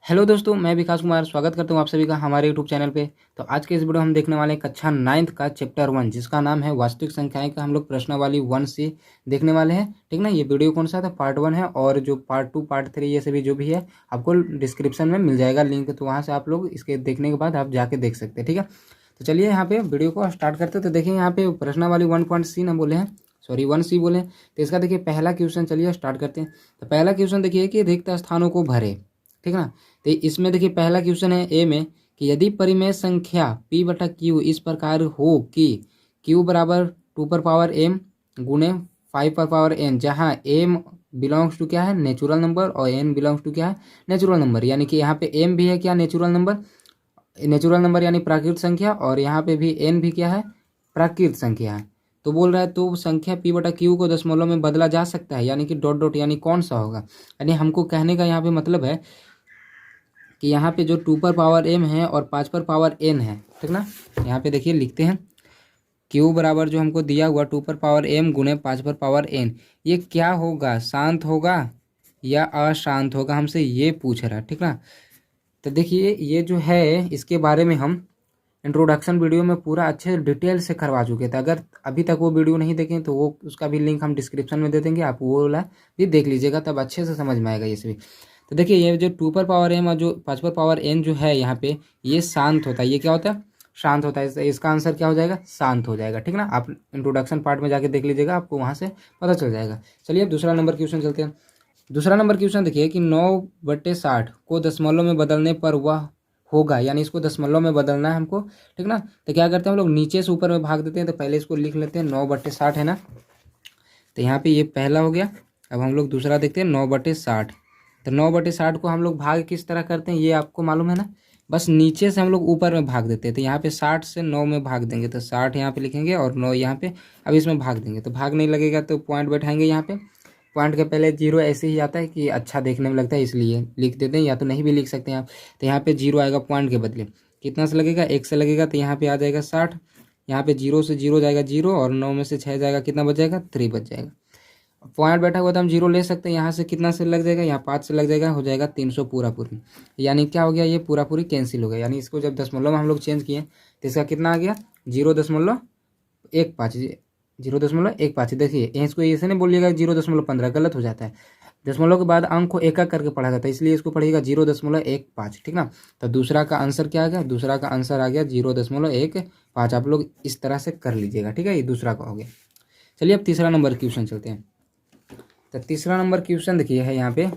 Hello दोस्तों, मैं विकास कुमार स्वागत करता हूं आप सभी का हमारे यूट्यूब चैनल पे। तो आज के इस वीडियो हम देखने वाले हैं कक्षा 9th का चैप्टर 1 जिसका नाम है वास्तविक संख्याएं का। हम लोग प्रश्नावली 1 से देखने वाले हैं, ठीक ना। ये वीडियो कौन सा था, पार्ट 1 है, और जो पार्ट 2 पार्ट 3 ये सभी जो भी है आपको डिस्क्रिप्शन में मिल जाएगा लिंक, तो वहाँ से आप लोग इसके देखने के बाद आप जाके देख सकते हैं, ठीक है। तो चलिए यहाँ पे वीडियो को स्टार्ट करते हैं। तो देखिए यहाँ पे प्रश्नावली 1.c ना बोले हैं, सॉरी 1c बोले हैं। तो इसका देखिए पहला क्वेश्चन, चलिए स्टार्ट करते हैं। तो पहला क्वेश्चन देखिए कि रिक्त स्थानों को भरे, ठीक ना। तो इसमें देखिए पहला क्वेश्चन है ए में कि यदि परिमेय संख्या p बटा क्यू इस प्रकार हो कि q बराबर 2 पर पावर m गुणे 5 पर पावर n, जहाँ m बिलोंग्स टू क्या है, नेचुरल नंबर, और n बिलोंग्स टू क्या है, नेचुरल नंबर। यानी कि यहाँ पे m भी है क्या, नेचुरल नंबर, नेचुरल नंबर यानी प्राकृत संख्या, और यहाँ पे भी n भी क्या है, प्राकृत संख्या है। तो बोल रहा है तो संख्या p बटा क्यू को दशमलव में बदला जा सकता है, यानी कि डॉट डॉट, यानी कौन सा होगा। यानी हमको कहने का यहाँ पे मतलब है कि यहाँ पे जो 2 पर पावर m है और 5 पर पावर n है, ठीक ना। यहाँ पे देखिए लिखते हैं q बराबर जो हमको दिया हुआ 2 पर पावर m गुणे 5 पर पावर n, ये क्या होगा, शांत होगा या अशांत होगा, हमसे ये पूछ रहा है, ठीक ना। तो देखिए ये जो है इसके बारे में हम इंट्रोडक्शन वीडियो में पूरा अच्छे डिटेल से करवा चुके थे। अगर अभी तक वो वीडियो नहीं देखें तो वो उसका भी लिंक हम डिस्क्रिप्शन में दे देंगे, आप वो वाला भी देख लीजिएगा, तब अच्छे से समझ में आएगा ये सभी। तो देखिए ये जो 2 पर पावर m और जो 5 पर पावर n जो है यहाँ पे, ये शांत होता है। ये क्या होता है, शांत होता है। इसका आंसर क्या हो जाएगा, शांत हो जाएगा, ठीक ना। आप इंट्रोडक्शन पार्ट में जाके देख लीजिएगा, आपको वहाँ से पता चल जाएगा। चलिए अब दूसरा नंबर क्वेश्चन चलते हैं। दूसरा नंबर क्वेश्चन देखिए कि 9/60 को दशमलव में बदलने पर वह होगा, यानी इसको दशमलव में बदलना है हमको, ठीक ना। तो क्या करते हैं हम लोग, नीचे से ऊपर में भाग देते हैं। तो पहले इसको लिख लेते हैं 9/60 है ना। तो यहाँ पे ये पहला हो गया। अब हम लोग दूसरा देखते हैं 9/60। तो 9/60 को हम लोग भाग किस तरह करते हैं ये आपको मालूम है ना, बस नीचे से हम लोग ऊपर में भाग देते हैं। तो यहाँ पे 60 से 9 में भाग देंगे, तो 60 यहाँ पे लिखेंगे और 9 यहाँ पे। अब इसमें भाग देंगे तो भाग नहीं लगेगा, तो पॉइंट बैठाएंगे यहाँ पे। पॉइंट के पहले जीरो ऐसे ही आता है कि अच्छा देखने में लगता है, इसलिए लिख देते हैं, या तो नहीं भी लिख सकते हैं आप। तो यहाँ पे जीरो आएगा पॉइंट के बदले, कितना से लगेगा, 1 से लगेगा, तो यहाँ पे आ जाएगा 60। यहाँ पे जीरो से जीरो जाएगा जीरो, और 9 में से 6 जाएगा, कितना बच जाएगा, 3 बच जाएगा। पॉइंट बैठा हुआ तो हम जीरो ले सकते हैं, यहाँ से कितना से लग जाएगा, यहाँ 5 से लग जाएगा, हो जाएगा 300 पूरा पूरी। यानी क्या हो गया, ये पूरा पूरी कैंसिल हो गया। यानी इसको जब दशमलव में हम लोग चेंज किए तो इसका कितना आ गया, 0.15, 0.15। देखिए इसको ऐसे नहीं बोलिएगा 0.15, गलत हो जाता है। दशमलव के बाद अंक को एक एक करके पढ़ा जाता है, इसलिए इसको पढ़िएगा 0.15, ठीक ना। तो दूसरा का आंसर क्या आ गया, दूसरा का आंसर आ गया 0.15। आप लोग इस तरह से कर लीजिएगा, ठीक है। ये दूसरा का हो गया। चलिए अब तीसरा नंबर क्वेश्चन चलते हैं। तो तीसरा नंबर क्वेश्चन देखिए है यहाँ पे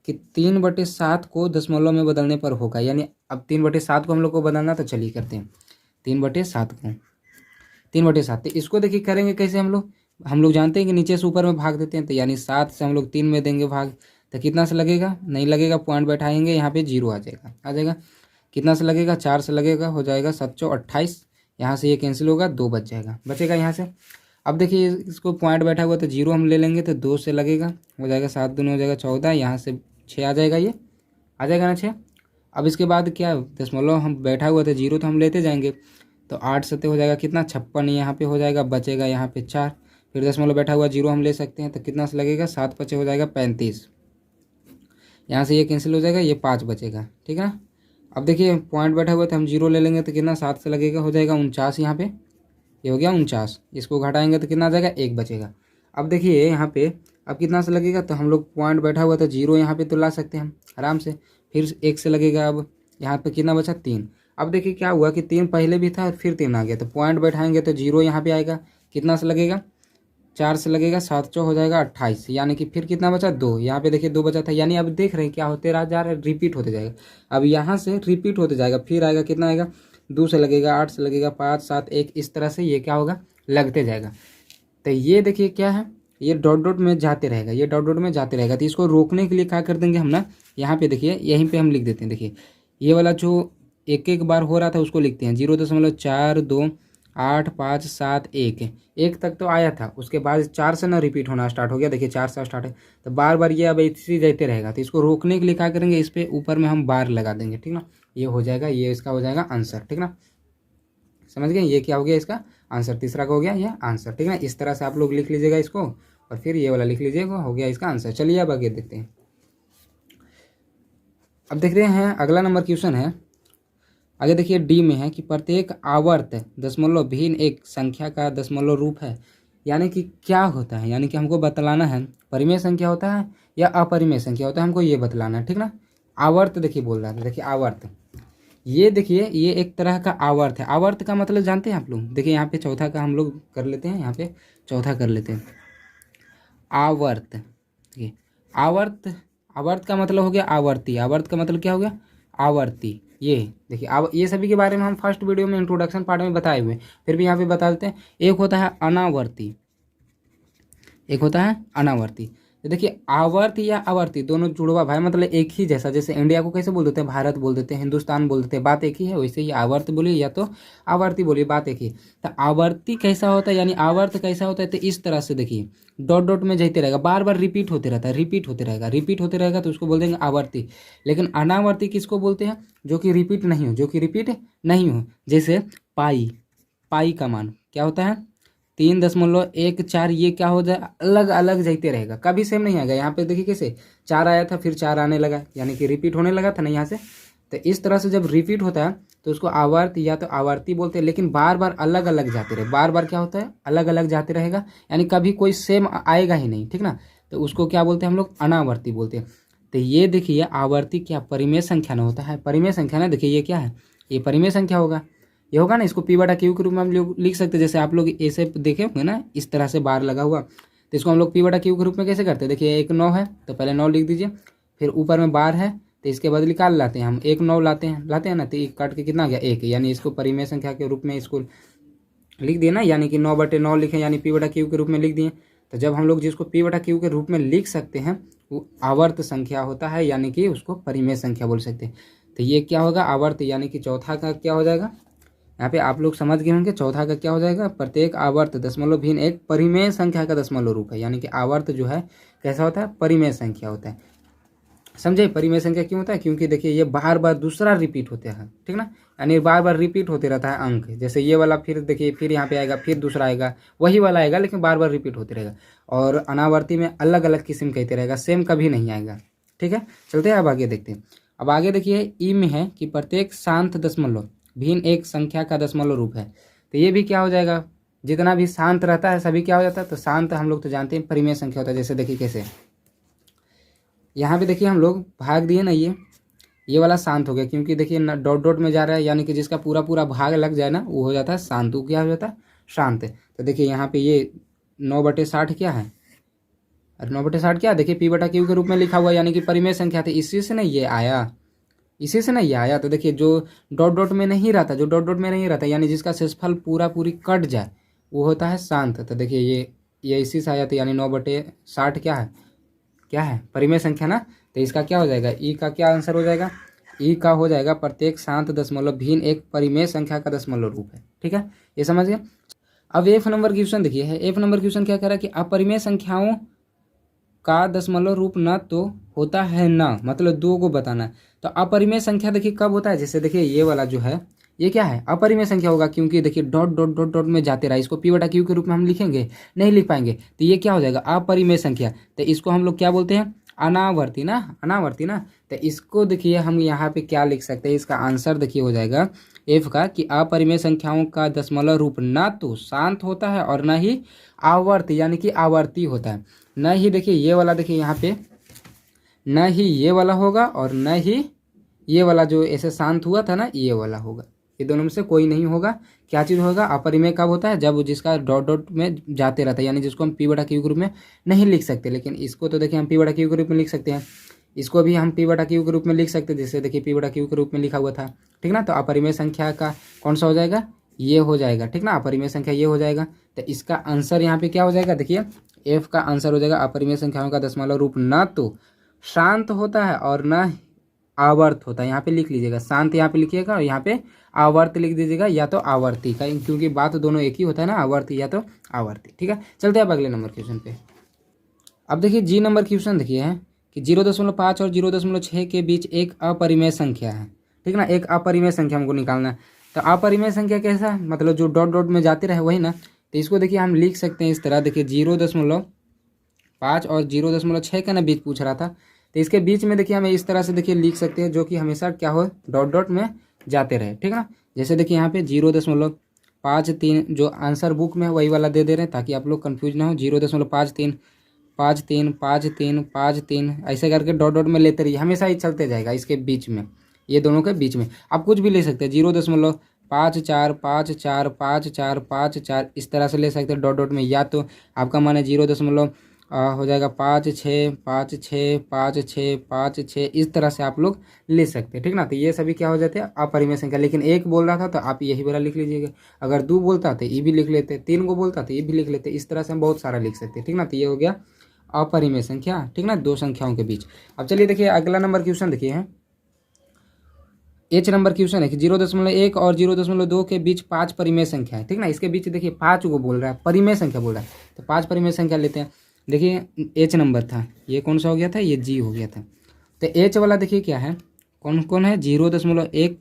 कि 3/7 को दशमलव में बदलने पर होगा। यानी अब 3/7 को हम लोग को बदलना, तो चलिए करते हैं 3/7 को। 3/7 तो इसको देखिए करेंगे कैसे हम लोग जानते हैं कि नीचे से ऊपर में भाग देते हैं। तो यानी 7 से हम लोग 3 में देंगे भाग, तो कितना से लगेगा, नहीं लगेगा, पॉइंट बैठाएंगे, यहाँ पे जीरो आ जाएगा। कितना से लगेगा, 4 से लगेगा, हो जाएगा 7×28। यहाँ से ये कैंसिल होगा, 2 बच जाएगा, बचेगा यहाँ से। अब देखिए इसको पॉइंट बैठा हुआ तो जीरो हम ले लेंगे, तो 2 से लगेगा, हो जाएगा 7 दूनी हो जाएगा 14, यहाँ से 6 आ जाएगा, ये आ जाएगा ना 6। अब इसके बाद क्या, दशमलव हम बैठा हुआ था जीरो, तो हम लेते जाएंगे, तो 8 सत्ते हो जाएगा कितना, 56, यहाँ पे हो जाएगा, बचेगा यहाँ पे 4। फिर दशमलव बैठा हुआ जीरो हम ले सकते हैं, तो कितना से लगेगा, 7 5 हो जाएगा 35। यहाँ से ये कैंसिल हो जाएगा, ये 5 बचेगा, ठीक है ना। अब देखिए पॉइंट बैठा हुआ था, हम जीरो ले लेंगे, तो कितना, 7 से लगेगा, हो जाएगा 49, यहाँ पे ये हो गया 49। इसको घटाएंगे तो कितना आ जाएगा, 1 बचेगा। अब देखिए यहाँ पे अब कितना से लगेगा, तो हम लोग पॉइंट बैठा हुआ था जीरो, यहाँ पे तो ला सकते हैं हम आराम से। फिर 1 से लगेगा, अब यहाँ पे कितना बचा, 3। अब देखिए क्या हुआ कि 3 पहले भी था, फिर 3 आ गया, तो पॉइंट बैठाएंगे तो जीरो यहाँ पे आएगा, कितना से लगेगा, 4 से लगेगा, 7 चौ हो जाएगा 28। यानी कि फिर कितना बचा, 2। यहाँ पे देखिए 2 बचा था। यानी अब देख रहे हैं क्या होते रहा जा रहा है, रिपीट होते जाएगा। अब यहाँ से रिपीट होते जाएगा, फिर आएगा, कितना आएगा, 2 से लगेगा, 8 से लगेगा, 5 7 1, इस तरह से ये क्या होगा, लगते जाएगा। तो ये देखिए क्या है, ये डॉट डॉट में जाते रहेगा, ये डॉट डॉट में जाते रहेगा। तो इसको रोकने के लिए क्या कर देंगे हम ना, यहाँ पे देखिए यहीं पे हम लिख देते हैं। देखिए ये वाला जो एक एक बार हो रहा था उसको लिखते हैं 0.42857 1 तक तो आया था, उसके बाद 4 से ना रिपीट होना स्टार्ट हो गया। देखिए 4 से स्टार्ट है, तो बार बार ये अब इसी जाते रहेगा। तो इसको रोकने के लिए क्या करेंगे, इस पर ऊपर में हम बार लगा देंगे, ठीक ना। ये हो जाएगा, ये इसका हो जाएगा आंसर, ठीक ना। समझ गए, ये क्या हो गया, इसका आंसर तीसरा का हो गया ये आंसर, ठीक है। इस तरह से आप लोग लिख लीजिएगा इसको, और फिर ये वाला लिख लीजिएगा, हो गया इसका आंसर। चलिए अब आगे देखते हैं। अब देख रहे हैं अगला नंबर क्वेश्चन है, आगे देखिए डी में है कि प्रत्येक आवर्त दशमलव भिन्न एक संख्या का दशमलव रूप है। यानी कि क्या होता है, यानी कि हमको बतलाना है परिमेय संख्या होता है या अपरिमेय संख्या होता है, हमको ये बतलाना है, ठीक ना। आवर्त देखिए बोल रहा था, देखिए आवर्त, ये देखिए ये एक तरह का आवर्त है। आवर्त का मतलब जानते हैं आप लोग, देखिए यहाँ पे चौथा का हम लोग कर लेते हैं, यहाँ पे चौथा कर लेते हैं। आवर्त, देखिए आवर्त, आवर्त का मतलब हो गया आवर्ती, आवर्त का मतलब क्या हो गया आवर्ती। ये देखिए ये सभी के बारे में हम फर्स्ट वीडियो में इंट्रोडक्शन पार्ट में बताए हुए, फिर भी यहाँ पे बता देते हैं। एक होता है अनावर्ती, एक होता है अनावर्ती। तो देखिए आवर्त या आवर्ती दोनों जुड़वा भाई, मतलब एक ही जैसा, जैसे इंडिया को कैसे बोल देते हैं भारत बोल देते हैं, हिंदुस्तान बोल देते हैं, बात एक ही है, वैसे ही आवर्त बोलिए या तो आवर्ती बोलिए, बात एक ही। तो आवर्ती कैसा होता है, यानी आवर्त कैसा होता है, तो इस तरह से देखिए डॉट डॉट में जाते रहेगा, बार बार रिपीट होते रहता है, रिपीट होते रहेगा, रिपीट होते रहेगा, तो उसको बोल देंगे आवर्ती। लेकिन अनावर्ती किसको बोलते हैं, जो कि रिपीट नहीं हो, जो कि रिपीट नहीं हो। जैसे पाई, पाई का मान क्या होता है 3.14, ये क्या हो जाए अलग अलग जाते रहेगा, कभी सेम नहीं आएगा। यहाँ पे देखिए कैसे 4 आया था फिर 4 आने लगा, यानी कि रिपीट होने लगा था ना यहाँ से। तो इस तरह से जब रिपीट होता है तो उसको आवर्त या तो आवर्ती बोलते हैं, लेकिन बार बार अलग अलग जाते रहे, बार बार क्या होता है अलग अलग जाते रहेगा, यानी कभी कोई सेम आएगा ही नहीं, ठीक ना। तो उसको क्या बोलते हैं हम लोग अनावर्ती बोलते हैं। तो ये देखिए आवर्ती क्या परिमेय संख्या ना होता है, परिमेय संख्या ना, देखिए ये क्या है, ये परिमेय संख्या होगा, ये होगा ना। इसको पी बटा क्यू के रूप में हम लोग लिख सकते हैं, जैसे आप लोग ऐसे देखे होंगे ना इस तरह से बार लगा हुआ, तो इसको हम लोग पी बटा क्यू के रूप में कैसे करते हैं। देखिए एक 9 है तो पहले 9 लिख दीजिए, फिर ऊपर में बार है तो इसके बाद निकाल लाते हैं हम, एक 9 लाते हैं ना, तो एक काट के कितना गया 1, यानी इसको परिमेय संख्या के रूप में इसको लिख दिए ना, यानी कि 9/9 लिखे, यानी पी बटा क्यू के रूप में लिख दिए। तो जब हम लोग जिसको पी बटा क्यू के रूप में लिख सकते हैं वो आवर्त संख्या होता है, यानी कि उसको परिमेय संख्या बोल सकते हैं। तो ये क्या होगा आवर्त, यानी कि चौथा का क्या हो जाएगा, यहाँ पे आप लोग समझ गए होंगे, चौथा का क्या हो जाएगा प्रत्येक आवर्त दशमलव भिन्न एक परिमेय संख्या का दशमलव रूप है। यानी कि आवर्त जो है कैसा होता है परिमेय संख्या होता है, समझे। परिमेय संख्या क्यों होता है, क्योंकि देखिए ये बार बार दूसरा रिपीट होता है, ठीक ना, यानी बार बार रिपीट होते रहता है अंक। जैसे ये वाला फिर देखिए फिर यहाँ पे आएगा, फिर दूसरा आएगा, वही वाला आएगा, लेकिन बार बार रिपीट होते रहेगा। और अनावर्ती में अलग अलग किस्म कहते रहेगा, सेम कभी नहीं आएगा, ठीक है। चलते हैं अब आगे देखते हैं। अब आगे देखिए ई में है कि प्रत्येक शांत दशमलव भिन्न एक संख्या का दशमलव रूप है। तो ये भी क्या हो जाएगा, जितना भी शांत रहता है सभी क्या हो जाता है, तो शांत हम लोग तो जानते हैं परिमेय संख्या होता है। जैसे देखिए कैसे यहाँ पे देखिए हम लोग भाग दिए ना, ये वाला शांत हो गया, क्योंकि देखिए ना डॉट डॉट में जा रहा है, यानी कि जिसका पूरा पूरा भाग लग जाए ना वो हो जाता है शांत, वो क्या हो जाता है शांत। तो देखिए यहाँ पे ये 9/60 क्या है, अरे 9/60 क्या, देखिए पी बटा क्यू के रूप में लिखा हुआ, यानी कि परिमेय संख्या थी, इसी से ना ये आया, इसी से ना ये आया। तो देखिए जो डॉट डॉट में नहीं रहता, जो डॉट डॉट में नहीं रहता, यानी जिसका शेषफल पूरा पूरी कट जाए वो होता है शांत। तो देखिए ये इसी से आया था, यानी 9/60 क्या है परिमेय संख्या ना। तो इसका क्या हो जाएगा, ई का क्या आंसर हो जाएगा, ई का हो जाएगा प्रत्येक शांत दशमलव भिन्न एक परिमेय संख्या का दशमलव रूप है, ठीक है, ये समझ गए। अब एफ नंबर क्वेश्चन देखिए है, एफ नंबर क्वेश्चन क्या कह रहा है कि अपरिमेय संख्याओं का दशमलव रूप न तो होता है ना, मतलब दो को बताना है। तो अपरिमेय संख्या देखिए कब होता है, जैसे देखिए ये वाला जो है ये क्या है अपरिमेय संख्या होगा, क्योंकि देखिए डॉट डॉट डॉट डॉट में जाते रहा, इसको पी बटा क्यू के रूप में हम लिखेंगे नहीं लिख पाएंगे, तो ये क्या हो जाएगा अपरिमेय संख्या। तो इसको हम लोग क्या बोलते हैं अनावर्ती ना, अनावर्ती ना। तो इसको देखिए हम यहाँ पे क्या लिख सकते हैं, इसका आंसर देखिए हो जाएगा एफ का कि अपरिमेय संख्याओं का दशमलव रूप न तो शांत होता है और न ही आवर्त यानी कि आवर्ती होता है। न ही देखिए ये वाला, देखिए यहाँ पे न ही ये वाला होगा और न ही ये वाला जो ऐसे शांत हुआ था ना ये वाला होगा, ये दोनों में से कोई नहीं होगा। क्या चीज़ होगा अपरिमेय कब होता है, जब जिसका डॉट डॉट में जाते रहता है, यानी जिसको हम पी बटा क्यू के रूप में नहीं लिख सकते। लेकिन इसको तो देखिए हम पी बटा क्यू के रूप में लिख सकते हैं, इसको भी हम पी बटा क्यू के रूप में लिख सकते हैं, जैसे देखिए पी बटा क्यू के रूप में लिखा हुआ था, ठीक ना। तो अपरिमेय संख्या का कौन सा हो जाएगा, ये हो जाएगा, ठीक ना, अपरिमेय संख्या ये हो जाएगा। तो इसका आंसर यहाँ पे क्या हो जाएगा, देखिए एफ का आंसर हो जाएगा अपरिमेय संख्याओं का दशमलव रूप न तो शांत होता है और न आवर्त होता है। यहाँ पे लिख लीजिएगा, शांत यहाँ पे लिखिएगा और यहाँ पे आवर्त लिख दीजिएगा, या तो आवर्ती का, क्योंकि बात दोनों एक ही होता है ना, आवर्ती या तो आवर्ती, ठीक है। चलते हैं अब अगले नंबर क्वेश्चन पे। अब देखिए जी नंबर क्वेश्चन देखिए है कि 0.5 और 0.6 के बीच एक अपरिमेय संख्या है, ठीक ना, एक अपरिमेय संख्या हमको निकालना है। तो अपरिमेय संख्या कैसा, मतलब जो डॉट डॉट में जाते रहे वही ना। तो इसको देखिए हम लिख सकते हैं इस तरह, देखिए 0.5 और 0.6 का ना बीच पूछ रहा था, तो इसके बीच में देखिए हमें इस तरह से देखिए लिख सकते हैं, जो कि हमेशा क्या हो, डॉट डॉट में जाते रहे, ठीक है ना। जैसे देखिए यहाँ पे 0.53 जो आंसर बुक में वही वाला दे रहे हैं, ताकि आप लोग कंफ्यूज ना हो। 0.53 5 3 5 3 5 3 ऐसे करके डॉट डॉट में लेते रहिए, हमेशा ही चलते जाएगा इसके बीच में, ये दोनों के बीच में। आप कुछ भी ले सकते हैं, 0.54 इस तरह से ले सकते हैं डॉट डॉट में, या तो आपका मान है 0. हो जाएगा 5 6 इस तरह से आप लोग ले सकते हैं, ठीक ना। तो ये सभी क्या हो जाते हैं, अपरिमेय संख्या। लेकिन एक बोल रहा था तो आप यही वाला लिख लीजिएगा, अगर 2 बोलता तो ये भी लिख लेते, 3 को बोलता तो ये भी लिख लेते, इस तरह से हम बहुत सारा लिख सकते हैं, ठीक ना। तो ये हो गया अपरिमेय संख्या, ठीक ना, दो संख्याओं के बीच। अब चलिए देखिए अगला नंबर क्वेश्चन देखिए है, एच नंबर क्वेश्चन है कि 0.1 और 0.2 के बीच 5 परिमेय संख्या है, ठीक ना। इसके बीच देखिए 5 को बोल रहा है, परिमेय संख्या बोल रहा है, तो 5 परिमेय संख्या लेते हैं। देखिए एच नंबर था, ये कौन सा हो गया था, ये जी हो गया था। तो एच वाला देखिए क्या है, कौन कौन है, 0.1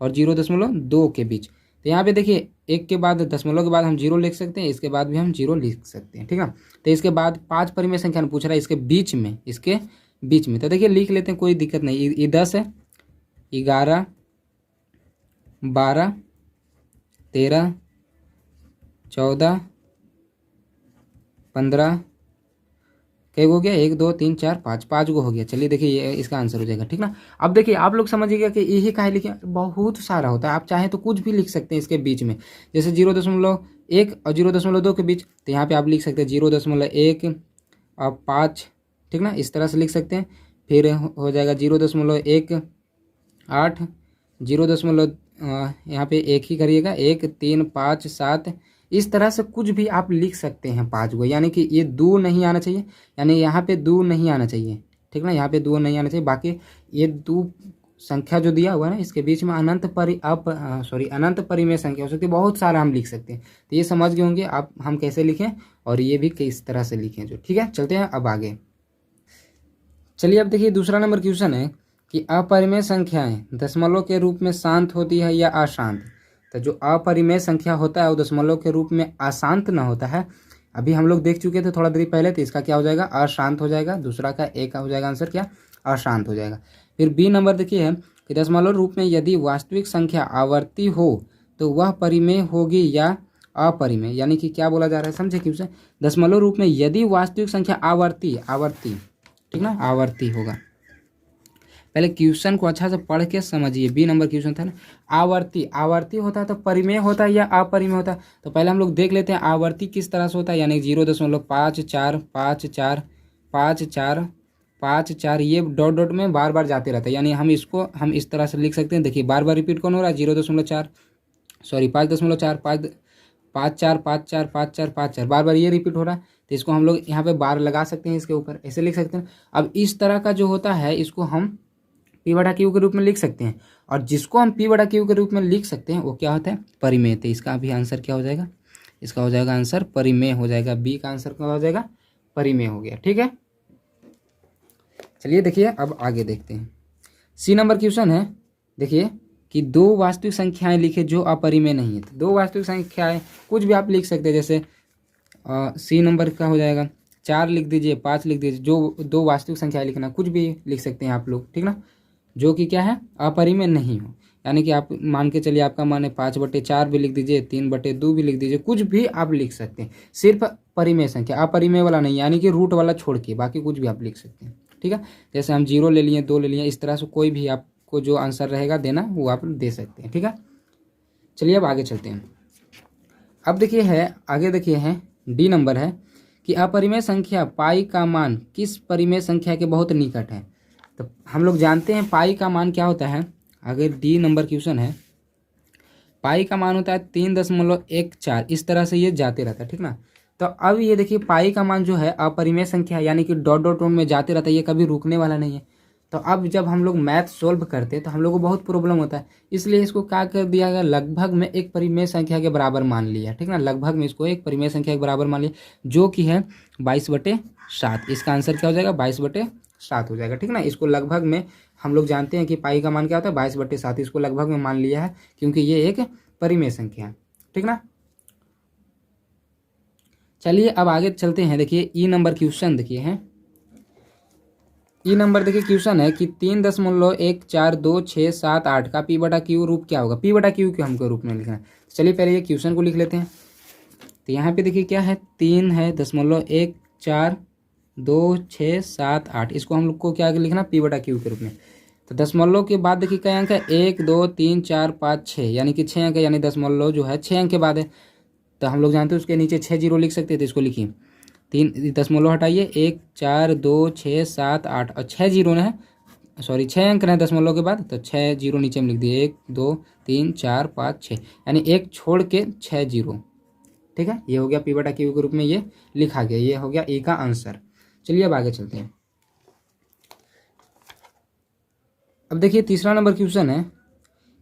और 0.2 के बीच। तो यहाँ पे देखिए 1 के बाद दशमलव के बाद हम 0 लिख सकते हैं, इसके बाद भी हम 0 लिख सकते हैं, ठीक है। तो इसके बाद 5 परिमेय संख्या पूछ रहा है, इसके बीच में, इसके बीच में। तो देखिए लिख लेते हैं, कोई दिक्कत नहीं। ये 10 है, 11 12 13 14 15 कई हो गया, 1 2 3 4 5 गो हो गया। चलिए देखिए ये इसका आंसर हो जाएगा, ठीक ना। अब देखिए आप लोग समझिएगा कि यही काहे लिखे, बहुत सारा होता है, आप चाहें तो कुछ भी लिख सकते हैं इसके बीच में। जैसे 0.1 और 0.2 के बीच, तो यहाँ पे आप लिख सकते हैं 0.1 और 5, ठीक ना, इस तरह से लिख सकते हैं। फिर हो जाएगा 0.18 0. यहाँ पे 1 ही करिएगा, 1 3 5 7 इस तरह से कुछ भी आप लिख सकते हैं 5 को। यानी कि ये 2 नहीं आना चाहिए, यानी यहाँ पे 2 नहीं आना चाहिए, ठीक ना, यहाँ पे 2 नहीं आना चाहिए। बाकी ये 2 संख्या जो दिया हुआ है ना, इसके बीच में अनंत परिमेय संख्या हो सकती है, बहुत सारा हम लिख सकते हैं। तो ये समझ गए होंगे आप हम कैसे लिखें, और ये भी किस तरह से लिखें जो, ठीक है। चलते हैं अब आगे। चलिए अब देखिए दूसरा नंबर क्वेश्चन है कि अपरिमेय संख्याएं दशमलव के रूप में शांत होती है या अशांत। तो जो अपरिमेय संख्या होता है वो दशमलव के रूप में अशांत ना होता है, अभी हम लोग देख चुके थे थोड़ा देर पहले। तो इसका क्या हो जाएगा, अशांत हो जाएगा। दूसरा का ए का हो जाएगा आंसर क्या, अशांत हो जाएगा। फिर बी नंबर देखिए है कि दशमलव रूप में यदि वास्तविक संख्या आवर्ती हो तो वह परिमेय होगी या अपरिमेय। यानी कि क्या बोला जा रहा है, समझे क्यों। दशमलव रूप में यदि वास्तविक संख्या आवर्ती, ठीक ना, आवर्ती होगा। पहले क्वेश्चन को अच्छा से पढ़ के समझिए, बी नंबर क्वेश्चन था ना, आवर्ती होता है तो परिमेय होता है या अपरिमेय होता है। तो पहले हम लोग देख लेते हैं आवर्ती किस तरह से होता है। यानी 0.54 ये डॉट डॉट में बार बार जाते रहता है। यानी हम इसको हम इस तरह से लिख सकते हैं। देखिए बार बार रिपीट कौन हो रहा है, 5.4 5 4 बार बार ये रिपीट हो रहा है। तो इसको हम लोग यहाँ पे बार लगा सकते हैं, इसके ऊपर ऐसे लिख सकते हैं। अब इस तरह का जो होता है इसको हम P/Q के रूप में लिख सकते हैं, और जिसको हम P/Q के रूप में लिख सकते हैं वो क्या होता है, परिमेय। तो इसका भी आंसर क्या हो जाएगा, इसका हो जाएगा आंसर परिमेय हो जाएगा। बी का आंसर क्या हो जाएगा, परिमेय हो गया, ठीक है। चलिए देखिए अब आगे देखते हैं। सी नंबर क्वेश्चन है देखिए कि 2 वास्तविक संख्याएं लिखे जो अपरिमेय नहीं है। तो 2 वास्तविक संख्याएं कुछ भी आप लिख सकते हैं। जैसे सी नंबर का हो जाएगा 4 लिख दीजिए, 5 लिख दीजिए, जो 2 वास्तविक संख्याएं लिखना, कुछ भी लिख सकते हैं आप लोग, ठीक ना, जो कि क्या है, अपरिमेय नहीं हो। यानी कि आप मान के चलिए आपका मान है 5/4 भी लिख दीजिए, 3/2 भी लिख दीजिए, कुछ भी आप लिख सकते हैं। सिर्फ परिमेय संख्या, अपरिमेय वाला नहीं, यानी कि रूट वाला छोड़ के बाकी कुछ भी आप लिख सकते हैं, ठीक है। जैसे हम 0 ले लिए, 2 ले लिए, इस तरह से कोई भी आपको जो आंसर रहेगा देना वो आप दे सकते हैं, ठीक है। चलिए अब आगे चलते हैं। अब देखिए है आगे देखिए है डी नंबर है कि अपरिमेय संख्या पाई का मान किस परिमेय संख्या के बहुत निकट है। तो हम लोग जानते हैं पाई का मान क्या होता है। अगर डी नंबर क्वेश्चन है, पाई का मान होता है 3.14, इस तरह से ये जाते रहता है, ठीक ना। तो अब ये देखिए पाई का मान जो है अपरिमेय संख्या है, यानी कि डॉट डॉट में जाते रहता है, ये कभी रुकने वाला नहीं है। तो अब जब हम लोग मैथ सोल्व करते हैं तो हम लोग को बहुत प्रॉब्लम होता है, इसलिए इसको क्या कर दिया गया, लगभग में एक परिमेय संख्या के बराबर मान लिया, ठीक ना। लगभग में इसको एक परिमेय संख्या के बराबर मान लिया, जो कि है 22/7। इसका आंसर क्या हो जाएगा, 22/7 हो जाएगा, ठीक ना। इसको लगभग में हम लोग जानते हैं कि पाई का मान क्या होता है, 22/7। इसको लगभग में मान लिया है क्योंकि ये एक परिमेय संख्या है, ठीक ना। चलिए अब आगे चलते हैं। देखिए ई नंबर क्वेश्चन देखिए है, ई नंबर देखिए क्वेश्चन है कि 3.14267 का पी बटा क्यू रूप क्या होगा। पी बटा क्यू के हमको रूप में लिखना है। चलिए पहले ये क्वेश्चन को लिख लेते हैं। तो यहाँ पे देखिए क्या है, 3 है 0.14267 इसको हम लोग को क्या लिखना, पी बटा क्यू के रूप में। तो दशमलव के बाद देखिए क्या अंक है, 1 2 3 4 5 6 यानी कि 6 अंक है, यानी दशमलव जो है 6 अंक के बाद है। तो हम लोग जानते हैं उसके नीचे 6 जीरो लिख सकते हैं। तो इसको लिखिए, 3 दशमलव हटाइए, 1 4 2 6 7 8 और 6 जीरो है, सॉरी 6 अंक है दशमलव के बाद, तो 6 जीरो नीचे में लिख दिए, 1 2 3 4 5 6 यानी 1 छोड़ के 6 जीरो। ठीक है, ये हो गया पी बटा क्यू के रूप में ये लिखा गया। ये हो गया ए का आंसर। चलिए अब आगे चलते हैं। अब देखिए तीसरा नंबर क्वेश्चन है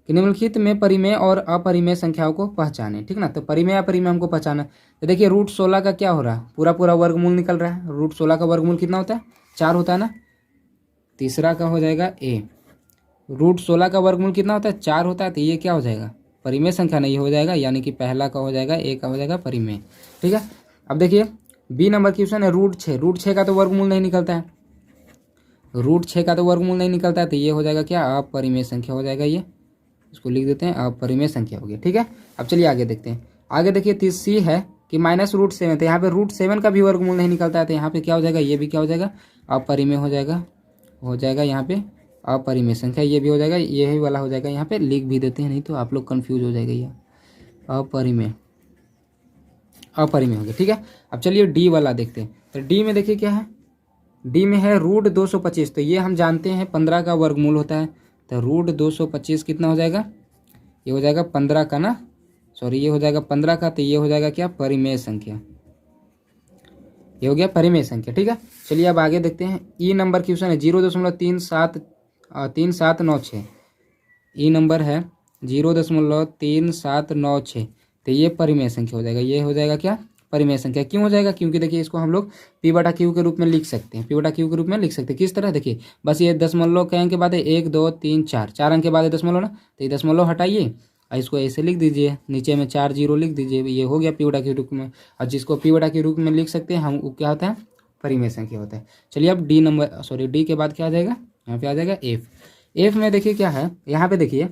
कि निम्नलिखित में परिमेय और अपरिमेय संख्याओं को पहचाने। ठीक ना, तो परिमेय अपरिमेय हमको पहचाना। तो देखिए √16 का क्या हो रहा है, पूरा पूरा वर्गमूल निकल रहा है। √16 का वर्गमूल कितना होता है, 4 होता है ना। तीसरा का हो जाएगा ए, √16 का वर्गमूल कितना होता है, 4 होता है। तो ये क्या हो जाएगा, परिमेय संख्या नहीं हो जाएगा, यानी कि पहला का हो जाएगा, ए का हो जाएगा परिमेय। ठीक है, अब देखिए बी नंबर क्वेश्चन है √6। √6 का तो वर्गमूल नहीं निकलता है, √6 का तो वर्गमूल नहीं निकलता है। तो ये हो जाएगा क्या, अपरिमेय संख्या हो जाएगा। ये इसको लिख देते हैं, अपरिमेय संख्या हो गया। ठीक है, अब चलिए आगे देखते हैं। आगे देखिए तीसरी है कि -√7। तो यहाँ पे √7 का भी वर्गमूल नहीं निकलता है। तो यहाँ पे क्या हो जाएगा, ये भी क्या हो जाएगा, अपरिमेय हो जाएगा यहाँ पे अपरिमेय संख्या। ये भी हो जाएगा, यही वाला हो जाएगा। यहाँ पे लिख भी देते हैं, नहीं तो आप लोग कंफ्यूज हो जाएगा। ये अपरिमेय हो गया। ठीक है, अब चलिए डी वाला देखते हैं। तो डी में देखिए क्या है, डी में है √225। तो ये हम जानते हैं 15 का वर्गमूल होता है। तो √225 कितना हो जाएगा, ये हो जाएगा 15 का ना, सॉरी ये हो जाएगा 15 का। तो ये हो जाएगा क्या, परिमेय संख्या। ये हो गया परिमेय संख्या। ठीक है, चलिए अब आगे देखते हैं। ई नंबर क्वेश्चन है 0.3796। ई नंबर है 0.3796। तो ये परिमेय संख्या हो जाएगा। ये हो जाएगा क्या, परिमेय संख्या। क्यों हो जाएगा, क्योंकि देखिए इसको हम लोग पी बटा क्यू के रूप में लिख सकते हैं। पी बटा क्यू के रूप में लिख सकते हैं किस तरह, देखिए बस ये दशमलव के अंक के बाद है 1 2 3 4, 4 अंक के बाद है दशमलव ना। तो ये दशमलव हटाइए और इसको ऐसे लिख दीजिए, नीचे में 4 जीरो लिख दीजिए। ये हो गया पी बटा के रूप में। और जिसको पी बटा के रूप में लिख सकते हैं हम, वो क्या होता है, परिमेय संख्या होता है। चलिए अब डी नंबर, सॉरी डी के बाद क्या आ जाएगा, यहाँ पे आ जाएगा एफ। एफ में देखिए क्या है, यहाँ पे देखिए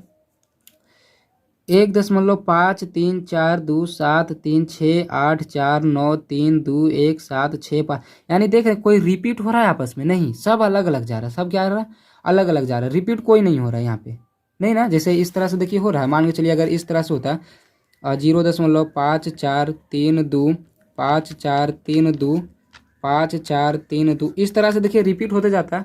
1.5342736849321765 यानी देख रहे कोई रिपीट हो रहा है आपस में नहीं, सब अलग अलग जा रहा है। सब क्या आ रहा है, अलग अलग जा रहा है, रिपीट कोई नहीं हो रहा है यहाँ पे, नहीं ना। जैसे इस तरह से देखिए हो रहा है, मान के चलिए अगर इस तरह से होता 0.54325432 इस तरह से देखिए रिपीट होते जाता,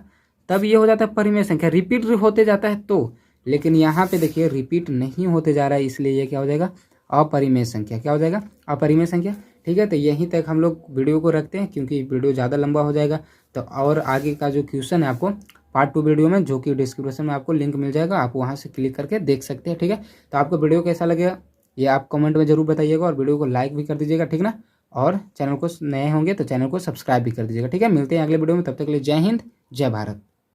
तब ये हो जाता है परिमेय संख्या। रिपीट होते जाता है तो, लेकिन यहाँ पे देखिए रिपीट नहीं होते जा रहा है, इसलिए ये क्या हो जाएगा, अपरिमेय संख्या। क्या हो जाएगा, अपरिमेय संख्या। ठीक है, तो यहीं तक हम लोग वीडियो को रखते हैं, क्योंकि वीडियो ज़्यादा लंबा हो जाएगा। तो और आगे का जो क्वेश्चन है आपको पार्ट 2 वीडियो में, जो कि डिस्क्रिप्शन में आपको लिंक मिल जाएगा, आप वहाँ से क्लिक करके देख सकते हैं। ठीक है, तो आपको वीडियो कैसा लगेगा ये आप कमेंट में जरूर बताइएगा, और वीडियो को लाइक भी कर दीजिएगा। ठीक ना, और चैनल को नए होंगे तो चैनल को सब्सक्राइब भी कर दीजिएगा। ठीक है, मिलते हैं अगले वीडियो में, तब तक के लिए जय हिंद जय भारत।